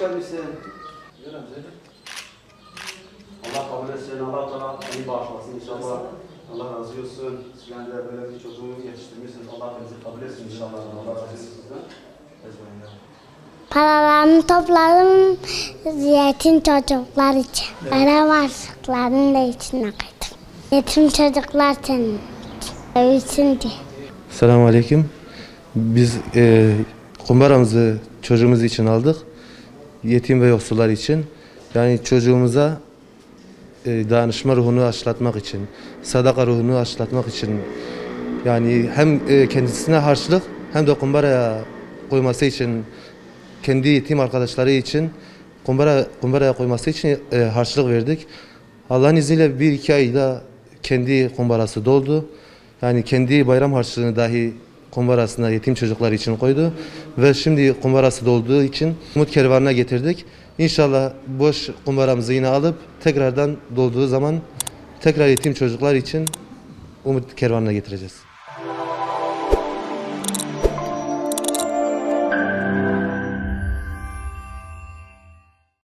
gelmişsin. Allah kabul etsin, Allah Teala seni bağışlasın inşallah. Allah razı olsun. Sizden de böyle bir çocuğu yetiştirmişsiniz. Allah bizi kabul etsin inşallah. Allah razı olsun sizden. Paralarını topladım yetim çocuklar için. Para varlıklarını da içine koydum. Yetim çocuklar senin için diye. Selamun Aleyküm. Biz kumbaramızı çocuğumuz için aldık. Yetim ve yoksullar için. Yani çocuğumuza dayanışma ruhunu aşılatmak için, sadaka ruhunu aşılatmak için, yani hem kendisine harçlık hem de kumbaraya koyması için, kendi yetim arkadaşları için kumbaraya koyması için harçlık verdik. Allah'ın izniyle 1-2 ayda kendi kumbarası doldu. Yani kendi bayram harçlığını dahi kumbarasına yetim çocuklar için koydu. Ve şimdi kumbarası dolduğu için Umut Kervanı'na getirdik. İnşallah boş kumbaramızı yine alıp tekrardan dolduğu zaman tekrar yetim çocuklar için Umut Kervanı'na getireceğiz.